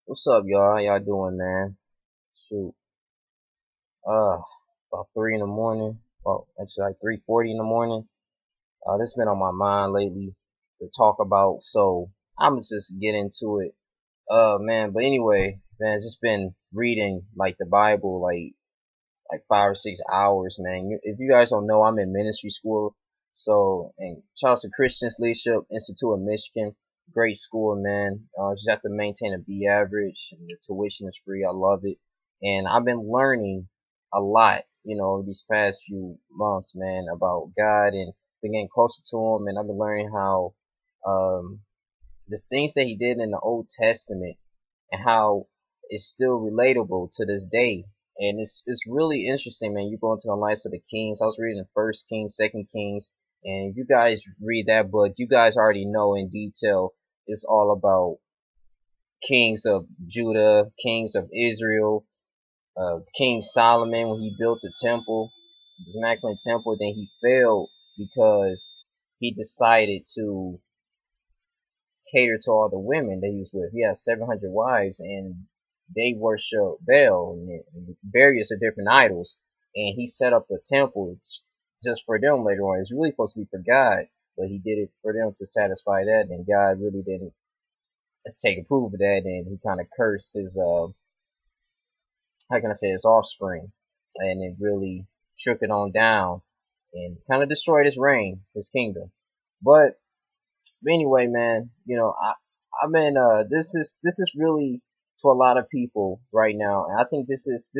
What's up, y'all? How y'all doing, man? Shoot. Uh, about 3 in the morning. Well, actually like 3:40 in the morning. This been on my mind lately to talk about, so I'm just get into it. Man, but anyway, man, just been reading like the Bible like 5 or 6 hours, man. If you guys don't know, I'm in ministry school. So, in Charleston Christian Leadership Institute of Michigan, great school, man. Just have to maintain a B average. And the tuition is free. I love it. And I've been learning a lot, these past few months, man, about God and been getting closer to Him. And I've been learning how, um, the things that He did in the Old Testament and how it's still relatable to this day. And it's really interesting, man. You go into the lives of the kings. I was reading First Kings, Second Kings, and if you guys read that book, you guys already know in detail. It's all about kings of Judah, kings of Israel, King Solomon when he built the temple, the Immaculate Temple. Then he failed because he decided to cater to all the women that he was with. He had 700 wives, and they worship Baal and various of different idols. And he set up a temple just for them later on. It's really supposed to be for God, but he did it for them to satisfy that, and God really didn't take approval of that, and he kind of cursed his how can I say, his offspring, and it really shook it on down and kind of destroyed his reign, his kingdom. But anyway, man, I've been this is really to a lot of people right now, and I think this is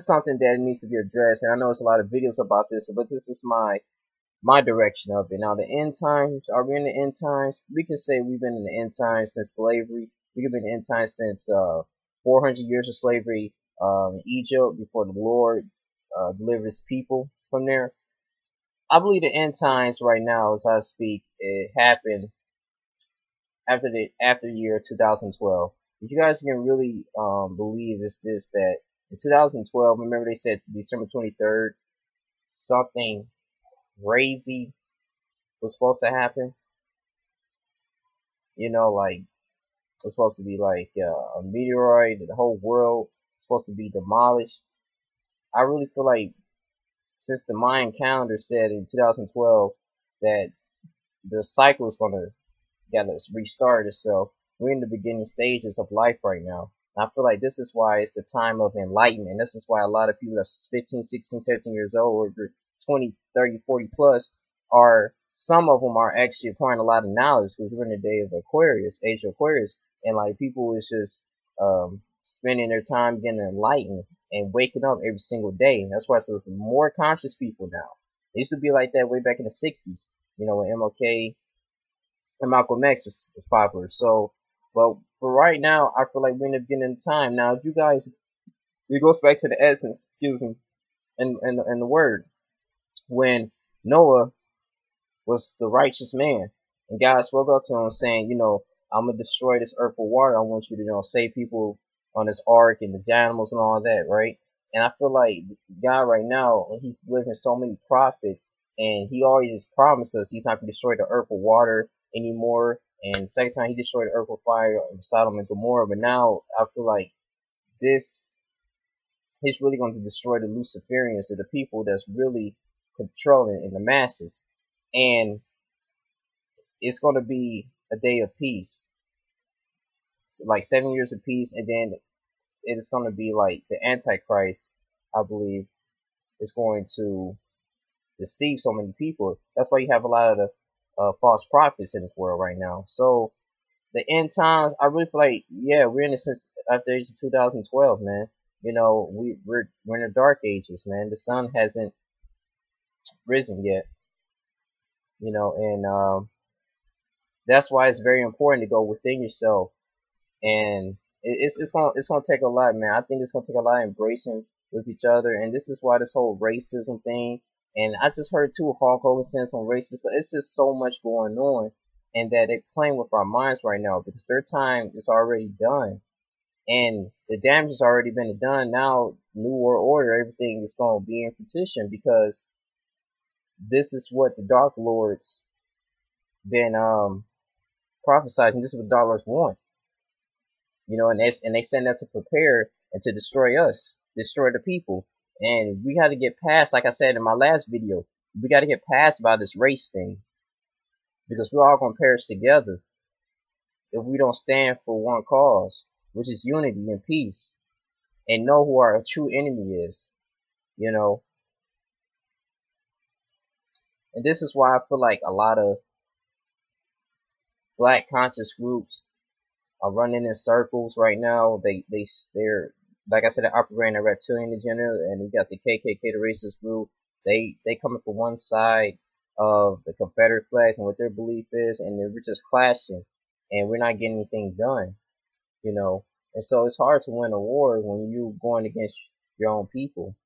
something that needs to be addressed. And I know there's a lot of videos about this, but this is my direction of it. Now, the end times, are we in the end times? We can say we've been in the end times since slavery. We've been in the end times since 400 years of slavery in Egypt before the Lord delivered His people from there. I believe the end times right now, as I speak, it happened after the year 2012. If you guys can really believe is this, that in 2012, remember they said December 23rd, something crazy was supposed to happen. Like it was supposed to be like a meteoroid, the whole world was supposed to be demolished. I really feel like since the Mayan calendar said in 2012 that the cycle is gonna gotta restart itself. We're in the beginning stages of life right now. And I feel like this is why it's the time of enlightenment. This is why a lot of people that's 15, 16, 17 years old, or 20, 30, 40 plus, some of them are actually acquiring a lot of knowledge because we're in the day of Aquarius, age of Aquarius, and like people is just spending their time getting enlightened and waking up every single day. That's why there's more conscious people now. It used to be like that way back in the 60s, when MLK and Malcolm X was popular. So, but for right now, I feel like we're in the beginning of time. Now, if you guys, it goes back to the essence, excuse me, and the word, when Noah was the righteous man, and God spoke up to him saying, I'm gonna destroy this earth with water. I want you to, save people on this ark and these animals and all that, right? And I feel like God right now, He's living so many prophets, and He always promised us He's not gonna destroy the earth with water anymore. And second time He destroyed the earth with fire in Sodom and Gomorrah. But now I feel like this He's really going to destroy the Luciferians, or the people that's really controlling in the masses. And it's going to be a day of peace, like 7 years of peace, and then it's going to be like the Antichrist, I believe, is going to deceive so many people. That's why you have a lot of the false prophets in this world right now. So the end times, I really feel like, yeah, we're in it since after the age of 2012, man. We're in the dark ages, man. The sun hasn't risen yet, and that's why it's very important to go within yourself. And it's gonna take a lot, man. I think it's gonna take a lot of embracing with each other, and this is why this whole racism thing. And I just heard too Hulk Hogan saying some racist. It's just so much going on, and that they're playing with our minds right now because their time is already done, and the damage has already been done. Now, New World Order, everything is gonna be in petition because this is what the Dark Lords been prophesizing. This is what Dark Lords want. You know, and they send them to prepare and to destroy us, destroy the people. And we got to get past, like I said in my last video, we got to get past about this race thing, because we're all gonna perish together if we don't stand for one cause, which is unity and peace, and know who our true enemy is. You know, and this is why I feel like a lot of black conscious groups are running in circles right now. They're, like I said, they're operating a reptilian agenda, and we got the KKK, the racist group. They coming from one side of the Confederate flags and what their belief is, and we're just clashing, and we're not getting anything done. You know, and so it's hard to win a war when you're going against your own people.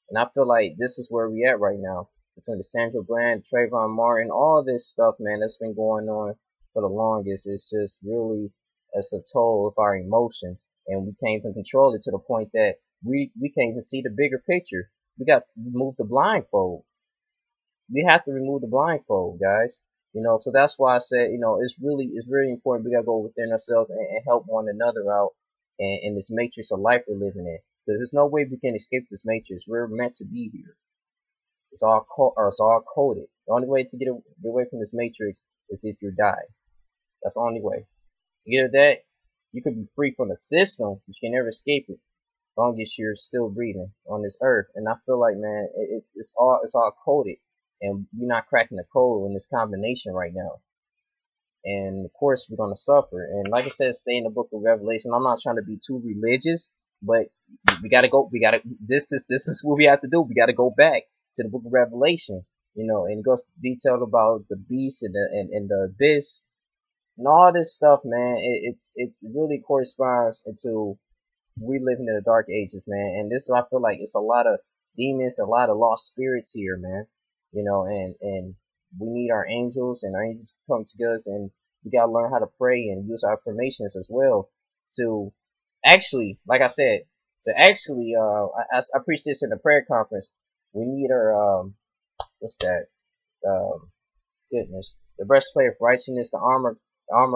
And I feel like this is where we at right now, between the Sandra Bland, Trayvon Martin, all this stuff, man, that's been going on for the longest. It's just really, it's a toll of our emotions, and we can't even control it to the point that we can't even see the bigger picture. We got to remove the blindfold. We have to remove the blindfold, guys. You know, so that's why I said, you know, it's really important. We gotta go within ourselves and help one another out in this matrix of life we're living in. Because there's no way we can escape this matrix. We're meant to be here. It's all coded. The only way to get away from this matrix is if you die. That's the only way. Either that, you could be free from the system, but you can never escape it, as long as you're still breathing on this earth. And I feel like, man, it's all coded, and we're not cracking the code in this combination right now. And of course, we're gonna suffer. And like I said, stay in the Book of Revelation. I'm not trying to be too religious, but we gotta go. This is what we have to do. We gotta go back to the Book of Revelation, you know, and it goes detailed about the beast and the abyss and all this stuff, man. It's really corresponds to we living in the dark ages, man. And this, I feel like it's a lot of demons, a lot of lost spirits here, man. You know, and we need our angels, and our angels come to us, and we gotta learn how to pray and use our affirmations as well to actually, like I said, to actually, I preached this in the prayer conference. We need our what's that? Goodness, the breastplate of righteousness, the armor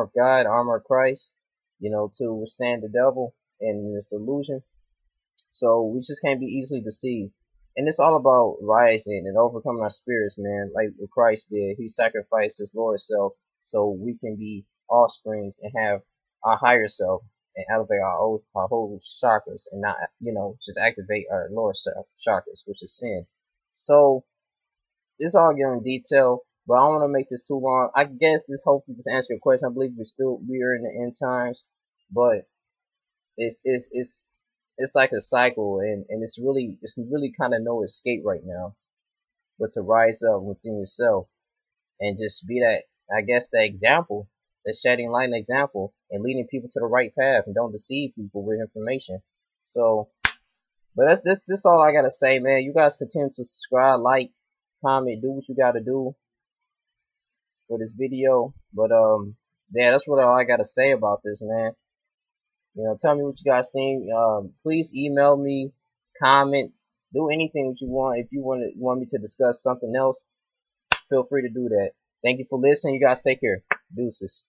of God, the armor of Christ, you know, to withstand the devil and this illusion. So we just can't be easily deceived. And it's all about rising and overcoming our spirits, man. Like what Christ did. He sacrificed his lower self so we can be offsprings and have our higher self and elevate our whole chakras, and not, you know, just activate our lower self chakras, which is sin. So this all given detail, but I don't want to make this too long. I guess this hopefully just answer your question. I believe we are in the end times, but it's like a cycle, and it's really kind of no escape right now, but to rise up within yourself and just be that, I guess, that example, that shedding light example, and leading people to the right path, and don't deceive people with information. So, but this all I gotta say, man. You guys continue to subscribe, like, comment, do what you gotta do for this video. But yeah, that's what all I gotta say about this, man. You know, tell me what you guys think. Please email me, comment, do anything that you want. If you want me to discuss something else, feel free to do that. Thank you for listening. You guys take care. Deuces.